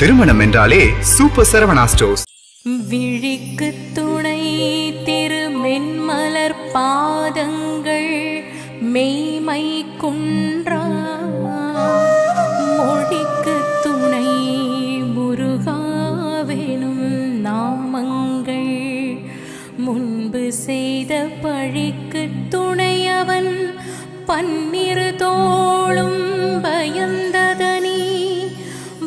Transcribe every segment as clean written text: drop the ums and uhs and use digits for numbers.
திருமணம் என்றாலே super Saravana stores. விழிக்கு துணை திரு மென்மலர் பாதங்கள் மெய்மை குன்றா மொழிக்கு துணை முருகாவெனும் நாமங்கள் முன்பு செய்த பழிக்கு துணையவன் பன்னிரு தோளும் பயந்ததனி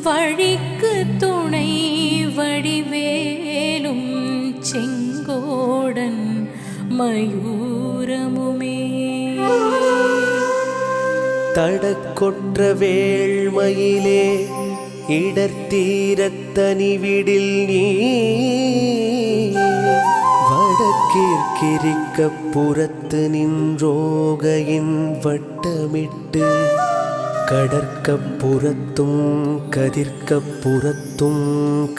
வழிக்கு துணை வடிவேலும் செங்கோடன் மயூரமுமே. தடக்கொற்ற வேள்மயிலே இடர்த்தீரத்தனி விடில் நீ வடக்கிற்கிரிக்க புறத்து நின்றோகையின் வட்டமிட்டு கடற்கப்புறத்தும் கதிர்கப்புறத்தும்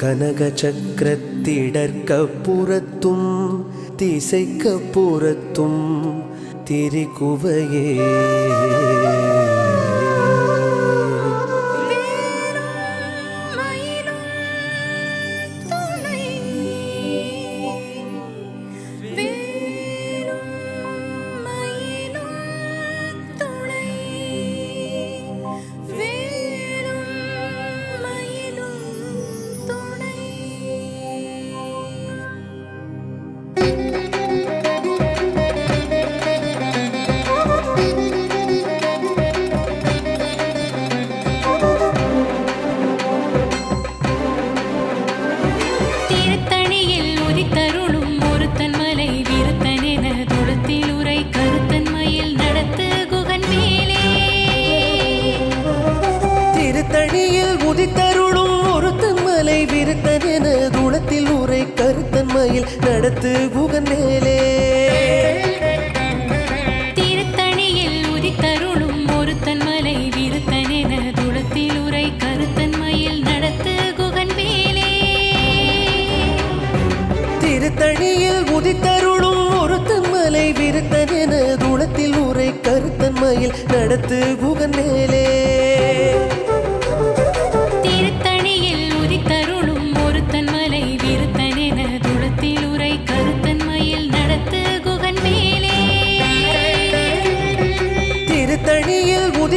கனக சக்கரத்திடற்கப்புறத்தும் திசைக்கப்புறத்தும் திரிகுவையே. நடத்து குகன் மேலே திருத்தணியில் உதித்தருளும் ஒருத்தன் மலை விருத்தனென துளத்தில் உரை கருத்தன்மையில் நடத்து குகன் மேலே. திருத்தணியில் உதித்தருளும் ஒருத்தன் மலை விருத்தனென துளத்தில் உரை கருத்தன்மையில் நடத்து குகன் மேலே. திருத்தணியில்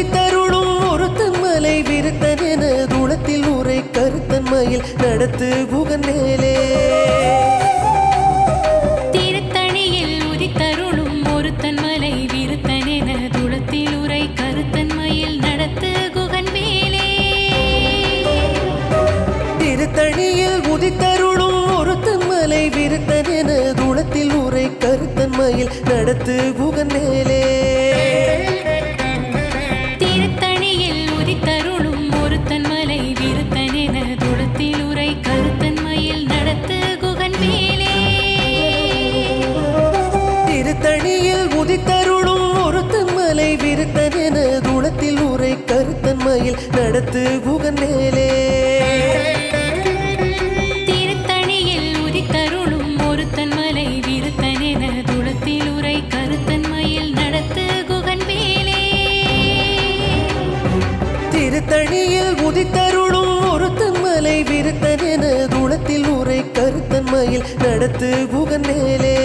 உதித்தருளும் ஒருத்தன் மலை விருத்தனென துளத்தில் உரை கருத்தன்மையில் நடத்து குகன் மேலே. திருத்தணியில் உதித்தருளும் ஒருத்தன் மலை விருத்தனென துளத்தில் உரை கருத்தன்மையில் நடத்து குகன் மேலே. திருத்தணியில் உதித்தருளும் ஒருத்தன் மலை விருத்தனென துளத்தில் உரை கருத்தன்மையில் நடத்து குகன் மேலே. திருத்தணியில் உதித்தருளும் ஒருத்தன் மலை விருத்தனென துளத்தில் உரை கருத்தன்மையில் நடத்து குகன் மேலே. திருத்தணியில் உதித்தருளும் ஒருத்தன் மலை விருத்தனென துளத்தில் உரை கருத்தன்மையில் நடத்து குகன் மேலே. திருத்தணியில் உதித்தருளும் ஒருத்தன் மலை விருத்தனென துளத்தில் உரை கருத்தன்மையில் நடத்து குகன் மேலே. திருத்தணியில் உதித்தருளும் ஒருத்தன் மலை விருத்தனென துளத்தில் உரை கருத்தன்மையில் நடத்து குகன் மேலே.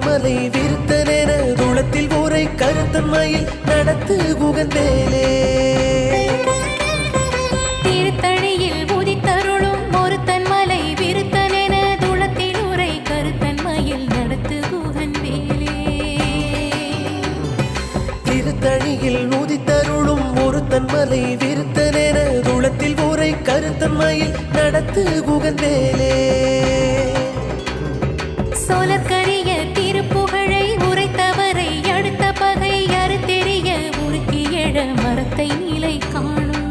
மலை விருத்தனென துளத்தில் ஊரை கருத்தன்மையில் நடத்து குகன் மேலே. திருத்தணியில் உதித்தருளும் ஒருத்தன் மலை விருத்தனென துளத்தில் ஊரை கருத்தன்மையில் நடத்து குகன் மேலே. திருத்தணியில் நூதித்தருளும் ஒருத்தன் மலை விருத்தனென துளத்தில் ஊரை கருத்தன் மயில் நடத்து குகந்தேலே. சோழர்கரிய திருப்புகழை உரைத்தவரை அடுத்த பகை அறுத்தெறிய உருக்கி எழ மரத்தை நிலை காணும்.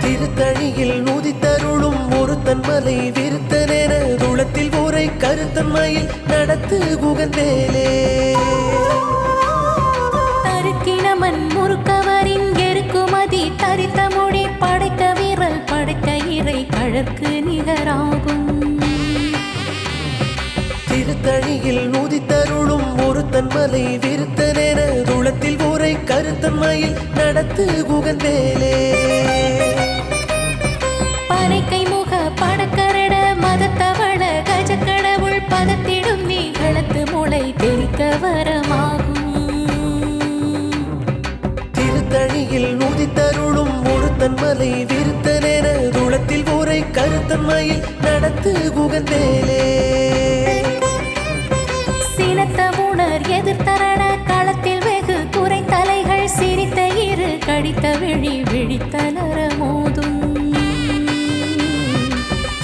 திருத்தணியில் நூதித்தருளும் ஒருத்தன் மலை விருத்தனென துளத்தில் ஊரை கருத்தன் மயில் நடத்து குகந்தேலே. தருக்கினமன் முறுக்கவரின் எருக்குமதி தரித்த மொழி படைத்த வீரல் படைத்த இறை கழற்கு நிகராகும். திருத்தணியில் நூதித்தருளும் ஒருத்தன் மலை விருத்தனென துளத்தில் ஊரை கருத்தன் மயில் நடத்து குகந்தேலே. பனைக்கை முக படக்கரட மதத்தவள கஜக்கடவுள் பதத்திடும் நீகளத்து முளை தெரிக்க வரமாகும். திருத்தணியில் நூதித்தருளும் ஒருத்தன் மலை விருத்தனென துளத்தில் ஊரை கருத்தன் மயில் நடத்து குகந்தேலே. சினத்த உணர் எதிர்த்தரண களத்தில் வெகு குறை தலைகள் சிரித்த இரு கடித்த விழி விழித்தலர மோதும்.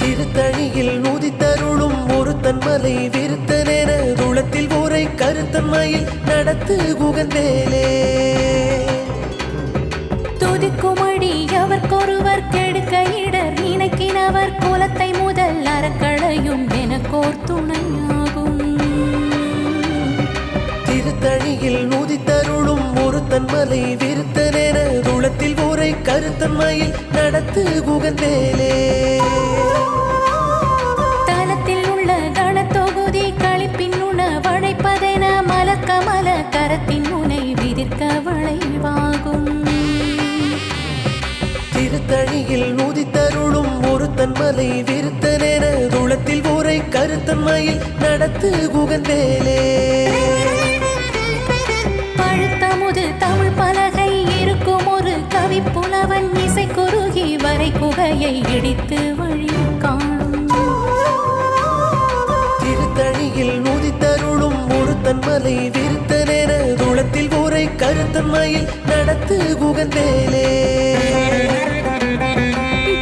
திருத்தணியில் நூதித்தருளும் ஒருத்தன் மலை விருத்தனென துளத்தில் ஊரை கருத்தன் மயில் நடத்து குகந்தேலே. துதிக்குமடி அவர்க்கொருவர் கெடுக்க இடர் நினைக்கினவர் குலத்தை முதல் அறக்களையும் எனக்கோர் துணையாகும். திருத்தணியில் நூதித்தருளும் ஒருத்தன் மலை விருத்தனென துளத்தில் ஊரை கருத்தன் மயில் நடத்து குகந்தேலே. தலத்தில் உள்ள கணத்தொகுதி களிப்பின் உண வழைப்பதென மலர்கமல கரத்தின் முனை விதிர்க்க வளைவாகும். திருத்தணியில் நூதித்தருளும் ஒருத்தன் மலை விருத்தனென துளத்தில் ஊரை கருத்தன் மயில் நடத்து குகந்தேலே. பழுத்தமுது தமிழ் பலகை இருக்கும் ஒரு கவி புலவன் இசை குறுகி வரை குகையை இடித்து வழி காணும். திருத்தணியில் நூதித்தருளும் ஒருத்தன் மலை விருத்தனென துளத்தில் ஊரை கருத்தன் மயில் நடத்து குகந்தேலே.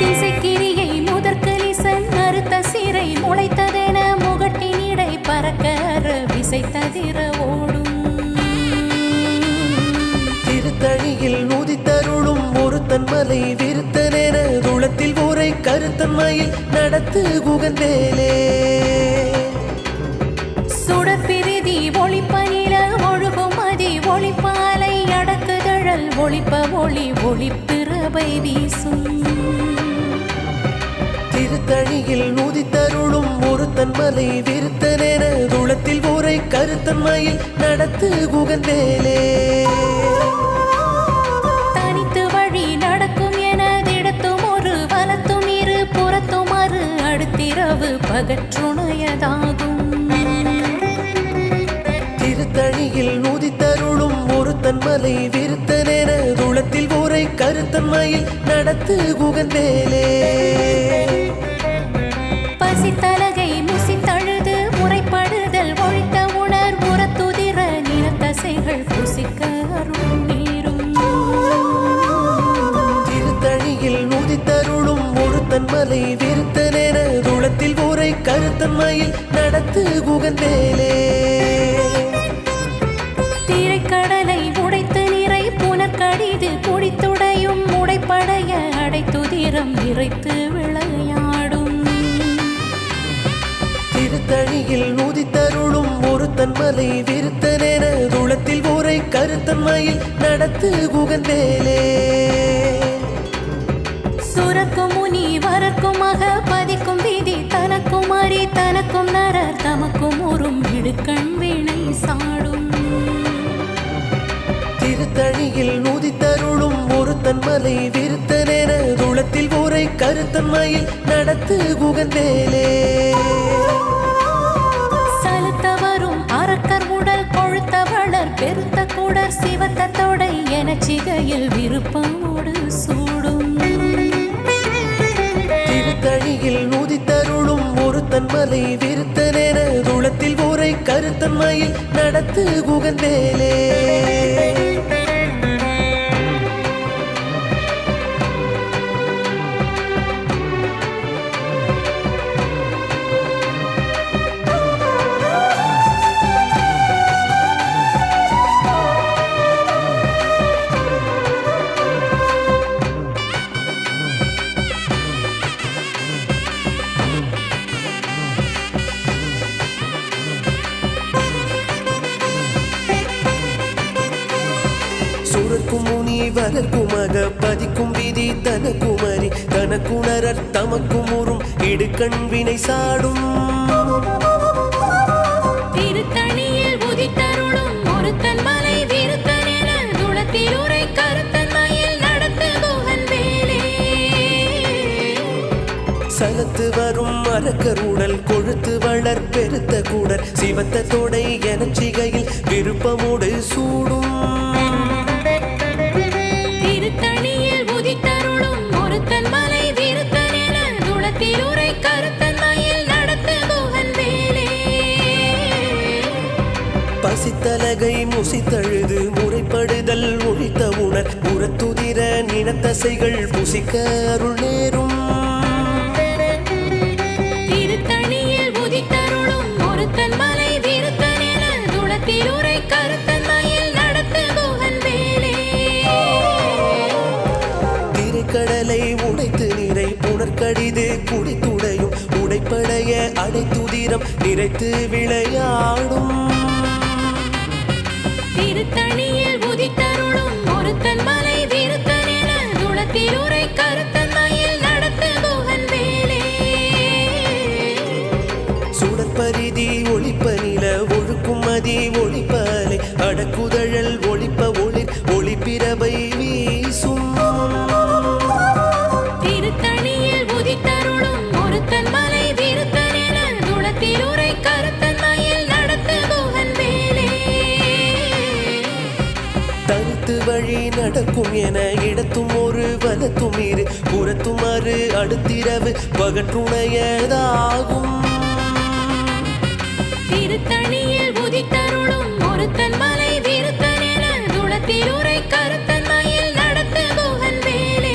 திசைக்கிரியை முதற்கலிசன் அறுத்த சிறை முளைத்ததென முகட்டினிடை பறக்க விசை ததிர ஓடும். திருத்தணியில் நூதித்தருளும் ஒருத்தன் மலை விருத்தனென துளத்தில் ஊரை கருத்தன் மயில் நடத்து குகந்தேலே. சுடற்பிரிதி ஒளிப்பனில ஒழுகும் அதி ஒளிப்பாலை அடக்குதழல் ஒளிப்ப ஒளி ஒளிப்பிறவை வீசும். திருத்தணியில் நூதித்தருளும் ஒருத்தன் மலை விருத்தனென துளத்தில் ஊரை கருத்தன் மயில் நடத்து குகந்தேலே. தனித்து வழி நடக்கும் என திடத்தும் ஒரு வலத்தும் இரு புறத்தும் அறு அடுத்திரவு பகற்றுணையதாகும். திருத்தணியில் நூதித்தருளும் ஒருத்தன் மலை விருத்தனென துளத்தில் ஊரை கருத்தன் மயில் நடத்து குகந்தேலே. பசித்தலகை முசித்தழுது முறைப்படுதல் ஒழித்த உணர் உரத்துதிர நிறத்தசைகள் புசிக்க அருள் நீரும். திருத்தணியில் நூதித்தருளும் ஒருத்தன் மலை விருத்தனென துளத்தில் ஊரை கருத்தன் மயில் நடத்து குகந்தேலே. திரைக்கடலை உடைத்து நிறை புனற்கடிது குடித்துடையும் உடைப்படைய அடைத்துதிரம் இறைத்து விளையாடும். திருத்தணியில் நூதித்தருளும் ஒருத்தன் மலை விருத்தனென துளத்தில் ஊரை கருத்தன் மயில் நடத்து குகந்தேலே. சுரக்கும் முனி வரக்கும் மக பதிக்கும் விதி தனக்கும் அறி தனக்கும் நரர் தமக்கும் உறும் இடுக்கண் வினை சாடும். திருத்தணியில் நூதித்தருளும் ஒருத்தன் மலை விருத்தனென துளத்தில் ஊரை கருத்தன் மயில் நடத்து குகந்தேலே. சலுத்தவரும் அரக்கர் உடல் கொழுத்த வளர் பெருத்த குடர் சிவத்த தொடை என சிகையில் விருப்பமோடு சூடும். திருத்தணியில் நூதித்தருளும் ஒருத்தன் மலை விருத்தனென துளத்தில் ஊரை கருத்தன் மயில் நடத்து குகந்தேலே. சுரக்கும் முனி வரக்கும் மக பதிக்கும் விதி தனக்குமரி தனக்குணரர் தமக்கும் உறும் இடுக்கண் வினை சாடும் திருத்தணியில் உதித்தருளும் ஒருத்தன் மலை விருத்தன் என துளத்தில் உரை கருத்தன் மயில் நடத்து குகன் வேலே சலத்து வரும் மரக்கர் உடல் கொழுத்து வளர் பெருத்த கூடர் சிவத்த தொடை எனச் சிகையில் விருப்பமோடு சூடும் திருத்தணியில் உதித்தருளும் ஒருத்தன் மலை விருத்தன் என துளத்தில் உரை கருத்தன் மயில் நடத்து குகன் வேலே பசித்தலகை முசித்தழுது முறைப்படுதல் ஒழித்த உணர் உரத்துதிர நினத்தசைகள் புசிக்க அருள் நேரும் திருத்தணியில் உதித்தருளும் ஒருத்தன் மலை விருத்தன் என துளத்தில் உரை கருத்தன் மயில் நடத்து குகன் வேலே திரைக்கடலை உடைத்து நிறை புனர்கடிது குடித்துடையும் உடைப்படைய அடைத்துதிரம் நிறைத்து விளையாடும் திருத்தணியில் உதித்தருளும் ஒருத்தன் மலை விருத்தன் என துளத்தில் உரை கருத்தன் மயில் நடத்து குகன் வேலே சுடற்பரிதி ஒளிப்ப நில ஒழுக்கும் மதி ஒளிப்பலை அடக்குதழல் ஒளிப்ப ஒளிர் ஒளிப்பிரபை வீசும் திருத்தணியில் உதித்தருளும் ஒருத்தன் மலை விருத்தன் என துளத்தில் உரை கருத்தன் மயில் நடத்து குகன் வேலே தனித்து வழி நடக்கும் என இடத்தும் ஒரு வலத்தும் இரு புறத்தும் அறு அடுத்திரவு பகற்றுணையதாகும் திருத்தணியில் உதித்தருளும் ஒருத்தன் மலை விருத்தன் என துளத்தில் உரை கருத்தன் மயில் நடத்து குகன் வேலே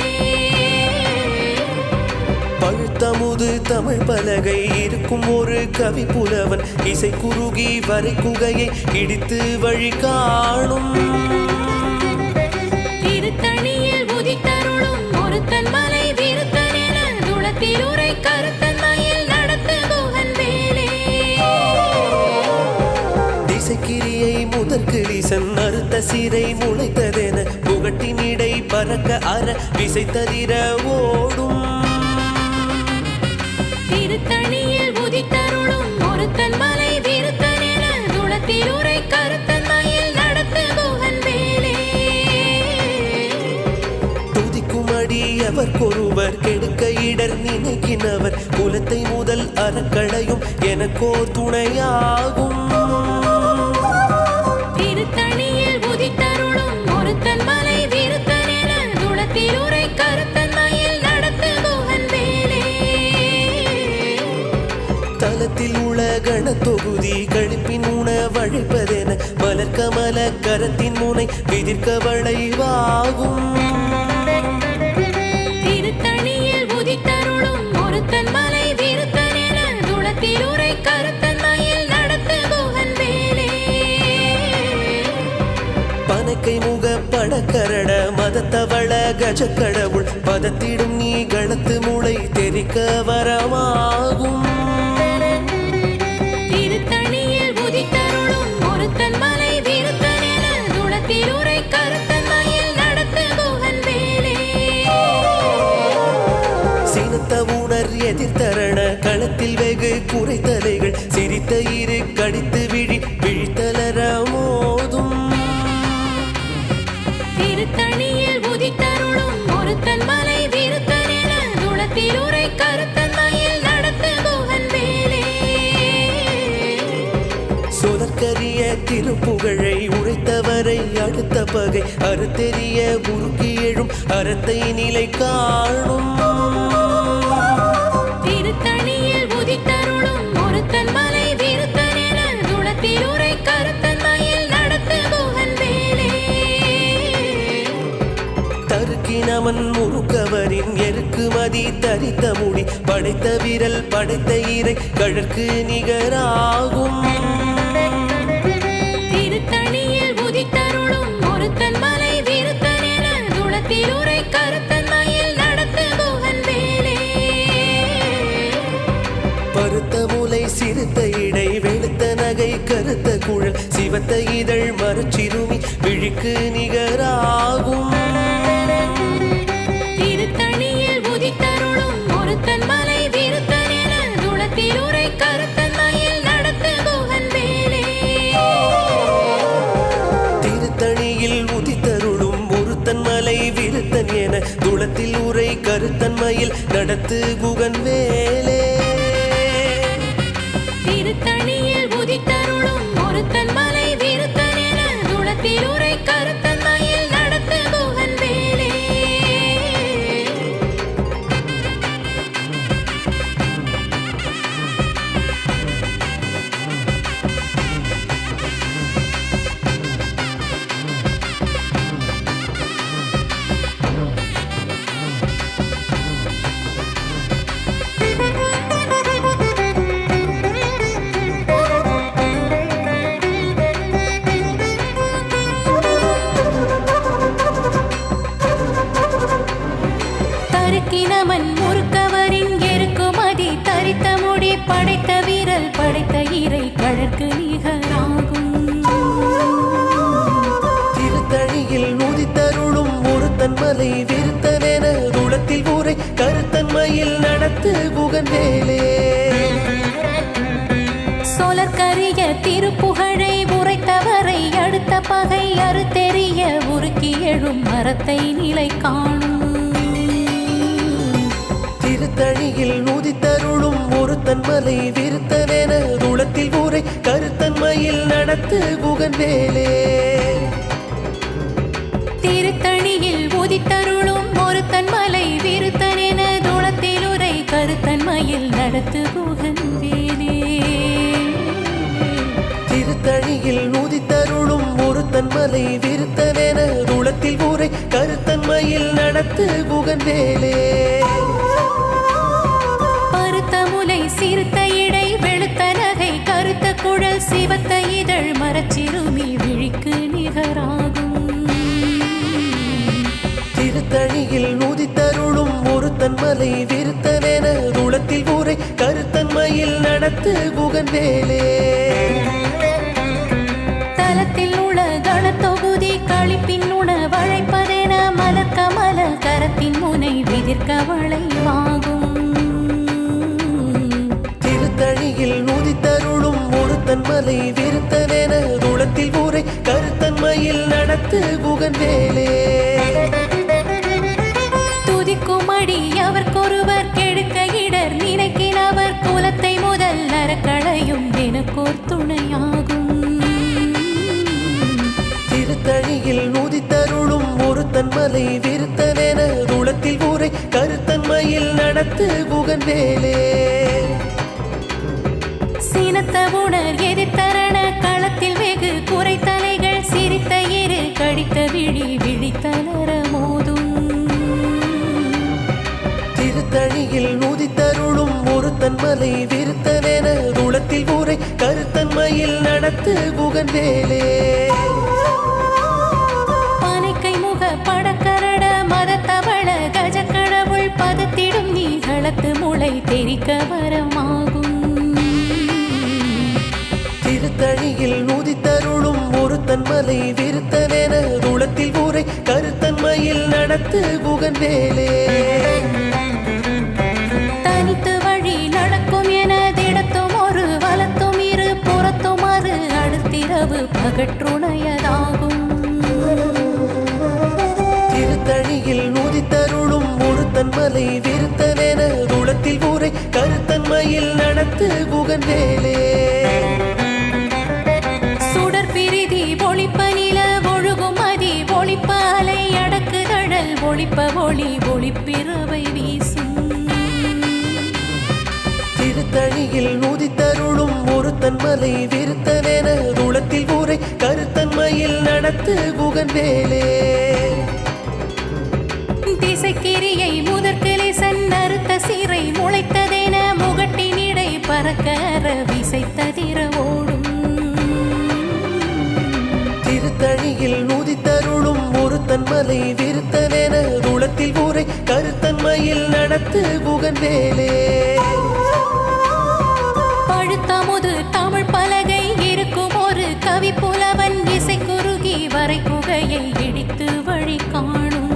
பழுத்தமுது தமிழ் பலகை இருக்கும் ஒரு கவி புலவன் இசை குறுகி வரை குகையை இடித்து வழி காணும் திருத்தணியில் உதித்தருளும் ஒருத்தன் மலை விருத்தன் என துளத்தில் உரை கருத்தன் மயில் நடத்து குகன் வேலே திசைக்கிரியை முதற்கிளிசன் அறுத்த சிறை முளைத்ததென புகட்டினிடை பறக்க அற விசைத்ததிர ஓடும் திருத்தணியில் உதித்தருளும் ஒருத்தன் மலை விருத்தன் என துளத்தில் உரை கருத்தன் மயில் நடத்து குகன் வேலே துதிக்குமடி எவர்க்கொருவர் கெடுக்க இடர் நினைக்கினவர் குலத்தை முதல் அறக்களையும் எனக்கோர் துணையாகும் திருத்தணியில் உதித்தருளும் ஒருத்தன் மலை விருத்தன் என துளத்தில் உரை கருத்தன் மயில் நடத்து குகன் வேலே தலத்தில் உள்ள கணத்தொகுதி கழிப்பின் உணவழைப்பதென மலர்கமல கரத்தின் முனை விதிர்க்க வளைவாகும் திருத்தணியில் உதித்தருளும் ஒருத்தன் மலை விருத்தன் என துளத்தில் உரை கருத்தன் மயில் நடத்து குகன் வேலே பனக்கை முக படக்கரட மதத்தவள கஜக்கடவுள் பதத்திடும் நீ களத்து முளை தெரிக்க வரமாகும் திருத்தணியில் உதித்தருளும் ஒருத்தன் மலை விருத்தன் என துளத்தில் உரை கருத்தன் மயில் நடத்து குகன் வேலே சினத்த உணர் எதிர்த்தரண களத்தில் வெகு குறைத்தலைகள் சிரித்த இரு கடித்து விழி விழித்தலர மோதும் திருத்தணியில் உதித்தருளும் ஒருத்தன் மலை விருத்தன் என துளத்தில் உரை கருத்தன் மயில் நடத்து குகன் வேலே சொதற்கரிய திருப்புகழை உழைத்தவரை அடுத்த பகை அறுத்தெறிய உருக்கி எழும் அறத்தை நிலை காணும் திருத்தணியில் உதித்தருளும் ஒருத்தன் மலை விருத்தன் என துளத்தில் உரை கருத்தன் மயில் நடத்து குகன் வேலே தருக்கினமன் முறுக்கவரின் எருக்கு மதி தரித்த முடி படைத்த விரல் படைத்த இறை கழற்கு நிகராகும் திருத்தணியில் உதித்தருளும் ஒருத்தன் மலை விருத்தன் என துளத்தில் உரை கருத்தன் மயில் நடத்து குகன் வேலே பருத்த முலை சிறுத்த இடை வெளுத்த நகை கருத்த குழல் சிவத்த இதழ் மரச்சிறுமி விழி விழிக்கு நிகராகும். திருத்தணியில் உதித்தருளும் ஒருத்தன் மலை விருத்தன் என துளத்தில் உரை கருத்தன் மயில் நடத்து குகன் வேலே. திருத்தணியில் உதித்தருளும் ஒருத்தன் மலை விருத்தன் என துளத்தில் உரை கருத்தன் மயில் நடத்து குகன் வேலே. திருத்தணியில் உதித்தருளும் ஒருத்தன் மலை விருத்தன் என துளத்தில் உரை கருத்தன் மயில் நடத்து குகன் வேலே. தருக்கினமன் முறுக்கவரின் எருக்குமதி தரித்த முடி படைத்த வீரல் படைத்த இறை கழற்கு நிகராகும். திருத்தணியில் நுதித்தருளும் ஒருத்தன் மலை விருத்தனென துளத்தில் ஊரை கருத்தன் மயில் நடத்து குகன் வேலே. சொலற்கரிய திருப்புகழை உரைத்தவரை அடுத்த பகை அறுத்தெறிய உருக்கி எழும் மரத்தை நிலை காணும். திருத்தணியில் நுதித்தருளும் ஒருத்தன் மலை விருத்தனென துளத்தில் ஊரை கருத்தன் மயில் நடத்து குகன் வேலே. திருத்தணியில் உதித்தருளும் ஒருத்தன் மலை விருத்தன் என துளத்தில் உரை கருத்தன் மயில் நடத்து குகன் வேலே. திருத்தணியில் நுதித்தருளும் ஒருத்தன் மலை விருத்தனென துளத்தில் ஊரை கருத்தன் மயில் நடத்து குகன் வேலே. பருத்த முலை சிறுத்த இடை வெளுத்த நகை கருத்த குழல் சிவத்த இதழ் மரச்சிறுமி விழிக்கு நிகராகும். திருத்தணியில் நுதித்தருளும் ஒருத்தன் மலை விருத்தனென துளத்தில் ஊரை கருத்தன் மயில் நடத்து குகன் வேலே. தலத்தில் உள்ள கணத்தொகுதி களிப்பின் உணவழைப்பதென மலர்க்க மல கரத்தின் முனை விதிர்க்க வளைவாகும். திருத்தணியில் நுதித்தருளும் ஒருத்தன் மலை விருத்தனென துளத்தில் ஊரை கருத்தன் மயில் நடத்து குகன் வேலே. துதிக்குமடி அவர்க்கொருவர் கெடுக்க இடர் நினைக்கினவர் குலத்தை முதல் அறக்களையும் எனக்கோர் துணையாகும். திருத்தணியில் நுதித்தருளும் ஒருத்தன் மலை விருத்தனென துளத்தில் ஊரை கருத்தன் மயில் நடத்து குகன் வேலே. சினத்த உணர் எதிர்த்தரண களத்தில் வெகு குறைத்தலைகள் சிரித்த இரு கடித்த விழி விழித்தளர மோதும். திருத்தணியில் நுதித்தருளும் ஒருத்தன் மலை விருத்தனென துளத்தில் ஊரை கருத்தன் மயில் நடத்து குகன் வேலே. பானைக்கை முக படக்கரட மதத்தவள கஜக்கடவுள் பதத்திடும் நீகளத்து முளை தெரிக்க வரமாகும். திருத்தணியில் நுதித்தருளும் ஒருத்தன் மலை விருத்தனென துளத்தில் ஊரை கருத்தன் மயில் நடத்து குகன் வேலே. தனித்து வழி நடக்கும் என திடத்தும் ஒரு வலத்தும் இரு புறத்தும் அறு அடுத்திரவு பகற்றுணையதாகும். திருத்தணியில் நுதித்தருளும் ஒருத்தன் மலை விருத்தனென துளத்தில் ஊரை கருத்தன் மயில் நடத்து குகன் வேலே. சுடர் பிரிதி ஒளிப்ப நில ஒழுகும் அதி ஒளிப்ப அலை அடக்கு கடல் ஒளிப்ப ஒளி ஒளிப்பிறவை வீசும். திருத்தணியில் நுதித்தருளும் ஒருத்தன் மலை விருத்தனென துளத்தில் ஊரை கருத்தன் மயில் நடத்து குகன் வேலே. திசைக்கிரியை முதற்கிளை சன்னறுத்த சிறை முளைத்ததென முகட்டினிடை பறக்கற விசைத்ததிர ஓடும். திருத்தணியில் நுதித்தருளும் ஒருத்தன் மலை விருத்தனென துளத்தில் ஊரை கருத்தன் மயில் நடத்து குகன் வேலே. பழுத்தமுது தமிழ் பலகை இருக்கும் ஒரு கவி புலவன் இசை குறுகி வரை குகையை இடித்து வழி காணும்.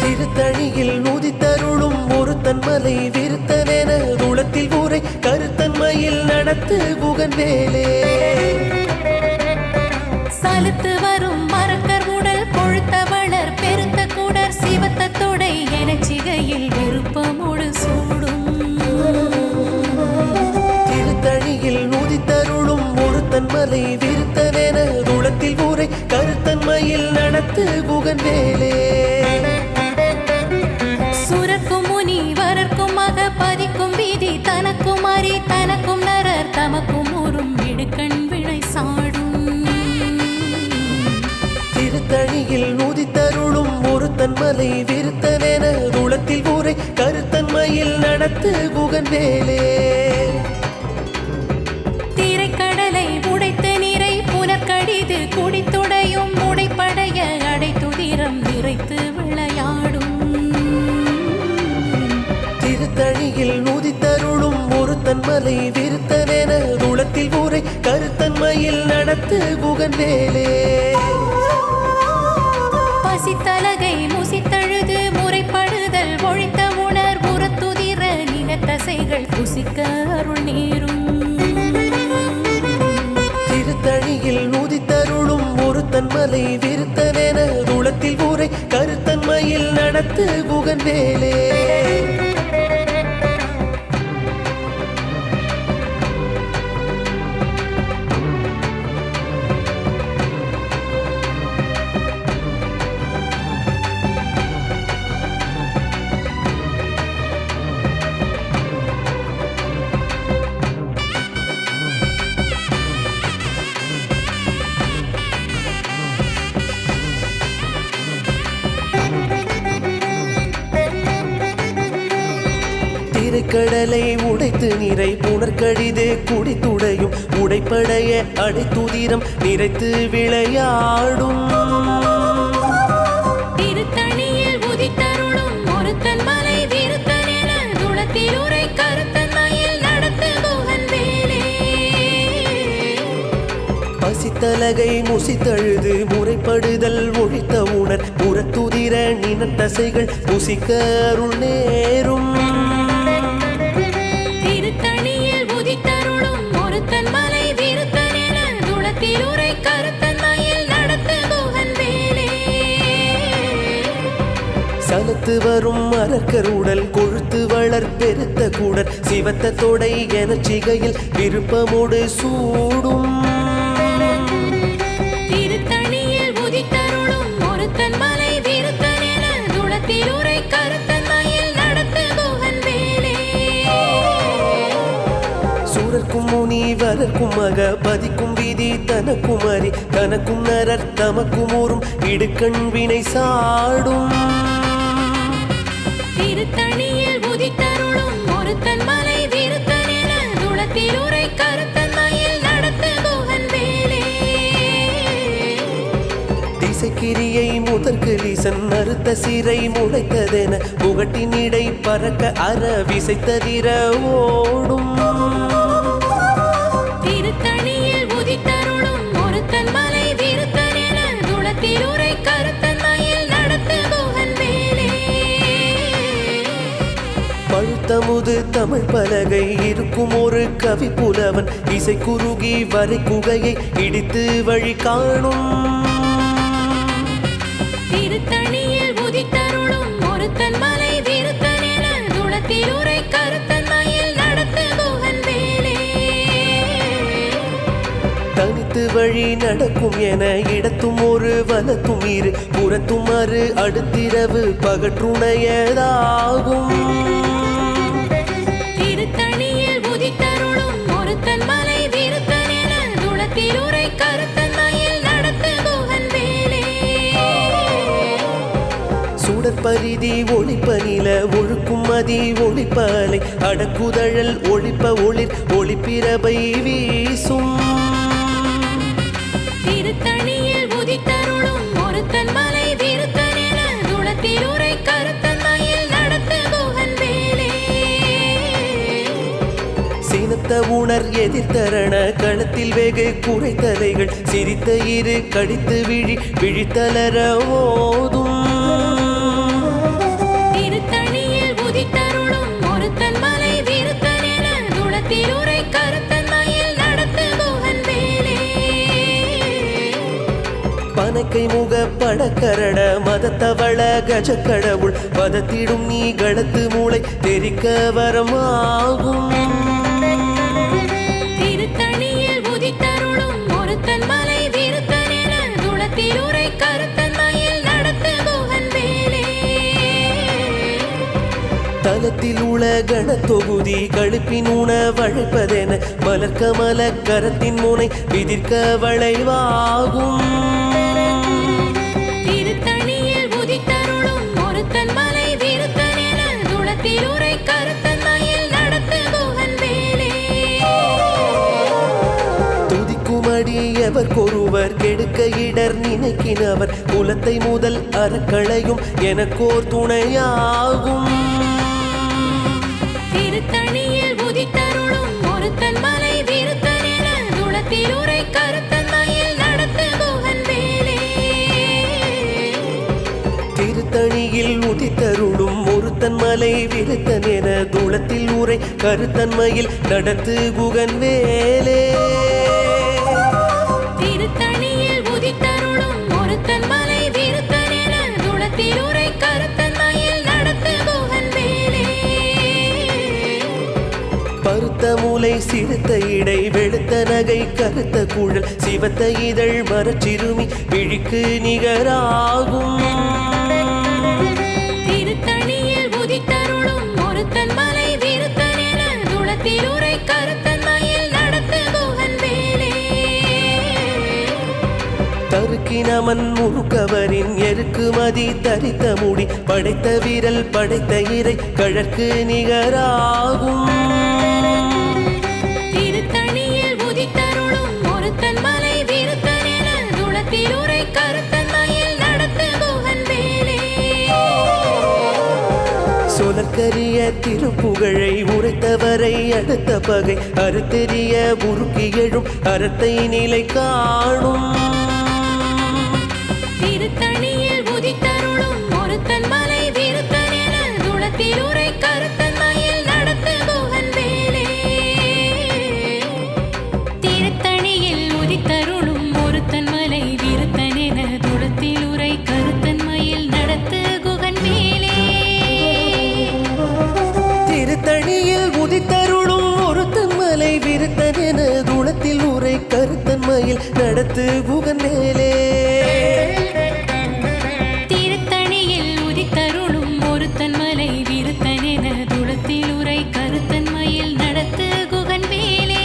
திருத்தணியில் நூதித்தருளும் ஒருத்தன் மலை விருத்தனென துளத்தில் ஊரை கருத்தன்மையில் நடத்து குகன் வேலே. சலுத்து வரும் மரக்கர் உடல் கொழுத்த வளர் பெருத்த கூடர் சிவத்த தொடை எனச்சிகையில் விருப்பமோடு சூடும். திருத்தணியில் நூதித்தருளும் ஒருத்தன் மலை விருத்தனென துளத்தில் ஊரை கருத்தன்மையில் நடத்து குகன் வேலே. சுரக்கும் முனி வரர்க்கும் மக பதிக்கும் வீதி தனக்கும் அறி தனக்கும் நரர் தமக்கும் ஊரும் இடுக்கண் வினை சாடும். திருத்தணியில் நூதித்தருளும் ஒருத்தன் மலை விருத்தனென துளத்தில் ஊரை கருத்தன்மையில் நடத்து குகன் வேலே. திரைக்கடலை உடைத்து நீரை புனர்கடிது குடித்துடையும் உடைப்படைய அடைத்துதிரம் நிறைத்து விளையாடும். திருத்தணியில் நூதித்தருளும் ஒருத்தன் மலை விருத்தனென துளத்தில் ஊரை கருத்தன்மையில் நடத்து குகன் வேலே. பசித்தலகை முசித்தழுது முறைப்படுதல் ஒழித்த உணர் புறத்துதிர நிலத்தசைகள் புசிக்க அருள் நேரும். திருத்தணியில் நூதித்தருளும் ஒருத்தன் மலை விருத்தனென துளத்தில் ஊரை கருத்தன்மையில் நடத்து குகன் வேலே. கடலை உடைத்து நீரை புனர்கடிது குடித்துடையும் உடைப்படைய அடைத்துதிரம் நிறைத்து விளையாடும். திருத்தணியில் உதித்தருளும் ஒருத்தன் மலை விருத்தனென துளத்தில் உரை கருத்தன்மையில் நடத்து குகன் வேலே. பசித்தலகை முசித்தழுது முறைப்படுதல் ஒழித்த உணர் புறத்துதிர நினத்தசைகள் புசிக்க அருள் நேரும். திருத்தணியில் உதித்தருளும் ஒருத்தன் மலை விருத்தனென துளத்தில் உரை கருத்தன்மையில் நடத்து குகன் வேலே. சலத்து வரும் மரக்கர் உடல் கொழுத்து வளர் பெருத்த கூடர் சிவத்த தொடை எனச்சிகையில் விருப்பமோடு சூடும். திருத்தணியில் உதித்தருளும் ஒருத்தன் மலை விருத்தனென துளத்தில் உரை கருத்தன்மையில் நடத்து குகன் வேலே. சூரர்க்கும் முனி வரர்க்கும் மக பதிக்கும் வீதி தனக்கும் அறி தனக்கும் நரர் தமக்கும் ஊரும் இடுக்கண் வினை சாடும். திருத்தணியில் உதித்தருளும் ஒருத்தன் மலை விருத்தனென துளத்தில் உரை கருத்தன்மையில் நடத்து குகன் வேலே. திசைக்கிரியை முதற்கு லீசன் அறுத்த சிறை முளைத்ததென முகட்டின் இடை பறக்க அற விசைத்ததிர ஓடும். திருத்தணியில் உதித்தருளும் ஒருத்தன் மலை விருத்தனென துளத்தில் உரை கருத்தன்மையில் நடத்து குகன் வேலே. பழுத்தமுது தமிழ் பலகை இருக்கும் ஒரு கவி புலவன் இசை குறுகி வரை குகையை இடித்து வழி காணும். திருத்தணியில் உதித்தருளும் ஒருத்தன் மலை விருத்தனென துளத்தில் உரை கருத்தன்மையில் நடத்து குகன் வேலே. தனித்து வழி நடக்கும் என இடத்தும் ஒரு வலத்தும் இரு புறத்தும் அறு அடுத்திரவு பகற்றுணையதாகும். திருத்தணியில் உதித்தருளும் ஒருத்தன் மலை விருத்தனென துளத்தில் உரை கருத்தன்மையில் நடத்து குகன் வேலே. சுடற்பரிதி ஒளிப்ப நில ஒழுக்கும் மதி ஒளிப்பலை அடக்குதழல் ஒளிப்ப ஒளிர் ஒளிப்பிரபை வீசும். திருத்தணியில் உதித்தருளும் ஒருத்தன் மலை விருத்தனென துளத்தில் உரை கருத்தன்மையில் நடத்து குகன் வேலே. சினத்த உண உணர் எதிர்த்தரண களத்தில் வெகு குறைத்தலைகள் சிரித்த இரு கடித்து விழித்தலர ஓதும் திருத்தணியில் உதித்தருளும் ஒருத்தன் மலை விருத்தன் என துளத்தில் உரை கருத்தன் மயில் நடத்து குகன் வேலே பனக்கை முக படக்கரட மதத்தவள கஜக்கடவுள் பதத்திடும் நீ களத்து மூளை தெரிக்க வரமாகும் திருத்தணியில் உதித்தருளும் ஒருத்தன் மலை விருத்தன் என துளத்தில் உரை கருத்தன் மயில் நடத்து குகன் வேலே தலத்தில் உள கணத்தொகுதி கழுப்பின் உணவழைப்பதென மலர்கமல கரத்தின் முனை விதிர்க்க வளைவாகும் திருத்தணியில் உதித்தருளும் ஒருத்தன் மலை விருத்தன் என துளத்தில் உரை கருத்தன் மயில் நடத்து குகன் வேலே துதிக்குமடி எவர்கொருவர் கெடுக்க இடர் நினைக்கினவர் குலத்தை முதல் அறக்களையும் எனக்கோர் துணையாகும் திருத்தணியில் உதித்தருளும் ஒருத்தன் மலை விருத்தன் என துளத்தில் உரை கருத்தன் மயில் நடத்து குகன் வேலே திருத்தணியில் உதித்தருளும் ஒருத்தன் மலை விருத்தன் என துளத்தில் உரை கருத்தன்மையில் நடத்து குகன் வேலே திருத்தணியில் உதித்தருளும் ஒருத்தன் மலை விருத்தன் என துளத்தில் உரை கருத்தன் மயில் நடத்து குகன் வேலே பருத்த மூலை சிறுத்த இடை வெளுத்த நகை கருத்த குழல் சிவத்த இதழ் மரச்சிறுமி விழிக்கு நிகராகும் திருத்தணியில் உதித்தருளும் ஒருத்தன் மலை விருத்தன் என துளத்தில் உரை கருத்தன் மயில் நடத்து குகன் வேலே தருக்கினமன் முறுக்கவரின் எருக்கு மதி தரித்த முடி படைத்த வீரல் படைத்த இறை கழற்கு நிகராகும் திருத்தணியில் உதித்தருளும் ஒருத்தன் மலை விருத்தன் என துளத்தில் உரை கருத்தன் மயில் நடத்து குகன் வேலே சொலற்கரிய திருப்புகழை உரைத்தவரை அடுத்த பகை அறுத்தெறிய உருக்கி எழும் அறத்தை நிலை காணும் திருத்தணியில் உதித்தருளும் ஒருத்தன் மலை விருத்தன் என துளத்தில் உரை கருத்தன் மயில் நடத்து குகன் வேலே திருத்தணியில் உதித்தருளும் ஒருத்தன் மலை விருத்தன் என துளத்தில் உரை கருத்தன் மயில் நடத்து குகன் வேலே திருத்தணியில் உதித்தருளும் ஒருத்தன் மலை விருத்தன் என துளத்தில் உரை கருத்தன்மையில் நடத்து குகன் மேலே திருத்தணியில் உதித்தருளும் ஒருத்தன் மலை விருத்தன் என துளத்தில் உரை கருத்தன் மயில் நடத்து குகன் வேலே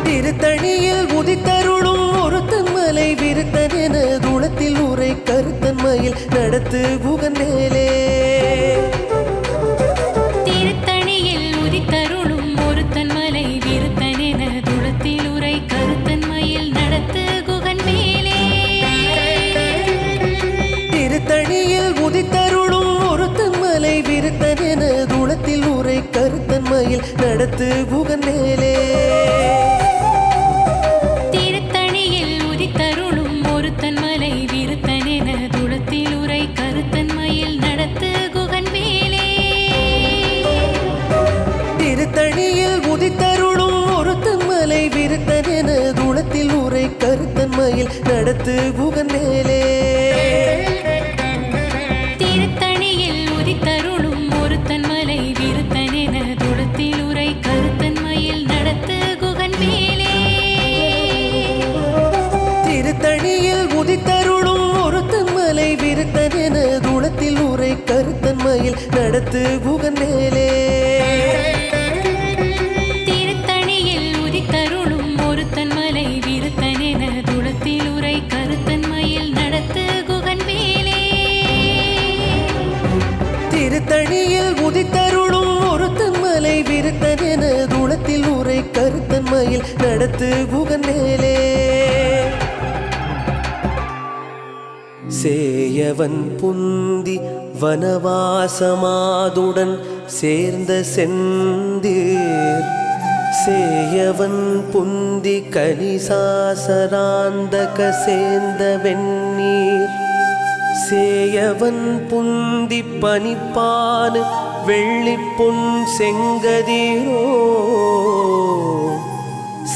திருத்தணியில் உதித்தருளும் ஒருத்தன் மலை விருத்தன் என துளத்தில் உரை கருத்தன்மையில் நடத்து குகன் மேலே திருத்தணியில் உதித்தருளும் ஒருத்தன் மலை விருத்தன் என துளத்தில் உரை கருத்தன் மயில் நடத்து குகன் வேலே திருத்தணியில் உதித்தருளும் ஒருத்தன் மலை விருத்தன் என துளத்தில் உரை கருத்தன்மையில் நடத்து குகன் மேலே திருத்தணியில் உதித்தருளும் ஒருத்தன் மலை விருத்தன் என துளத்தில் உரை கருத்தன் மயில் நடத்து குகன் வேலே திருத்தணியில் உதித்தருளும் ஒருத்தன் மலை விருத்தன் என துளத்தில் உரை கருத்தன்மையில் நடத்து குகன் மேலே திருத்தணியில் உதித்தருளும் ஒருத்தன் மலை விருத்தன் என துளத்தில் உரை கருத்தன் மயில் நடத்து குகன் வேலே திருத்தணியில் உதித்தருளும் ஒருத்தன் மலை விருத்தன் என துளத்தில் உரை கருத்தன்மையில் நடத்து குகன் மேலே திருத்தணியில் உதித்தருளும் ஒருத்தன் மலை விருத்தன் என துளத்தில் உரை கருத்தன் மயில் நடத்து குகன் வேலே திருத்தணியில் உதித்தருளும் ஒருத்தன் மலை விருத்தன் என துளத்தில் உரை கருத்தன்மையில் நடத்து குகன் மேலே சேயவன் புந்தி வனவாசமாதுடன் சேர்ந்த செந்தீர் சேயவன் புந்தி கனிசாசராந்தக சேர்ந்த வெந்நீர் சேயவன் புந்தி பனிப்பானு வெள்ளிப்பொன் செங்கதிரோ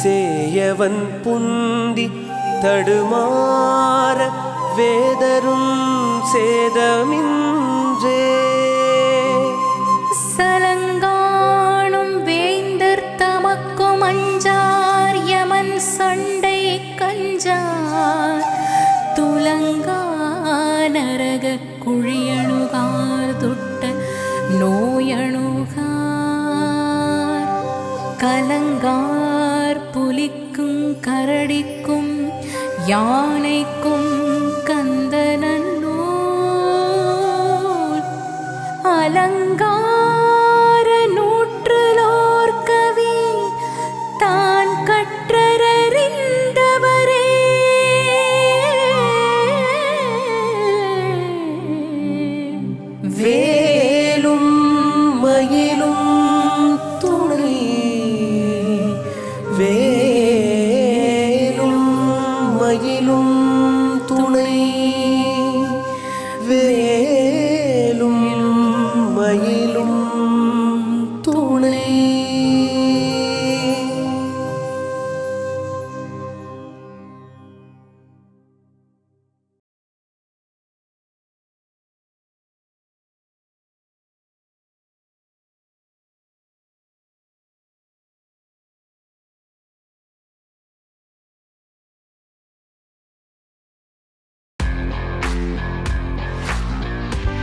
சேயவன் புந்தி தடுமாற வேதரும் சேதமின்றே சலங்காணும் வேந்தர் தமக்கும் அஞ்சார் யமன் சண்டை கஞ்சார் துலங்கா நரக குழியணுகார் துட்ட நோயணுகார் கலங்கார் புலிக்கும் கரடிக்கும் யானைக்கும் கந்தனூல் அலங்கார நூற்றுலோர் கவி தான் கற்றறிந்தவரே வேலும் மயிலும் துணை வேலும் மயிலும் துணை வேலும் மயிலும் துணை.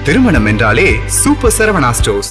திருமணம் என்றாலே சூப்பர் சரவணா ஸ்டோர்ஸ்.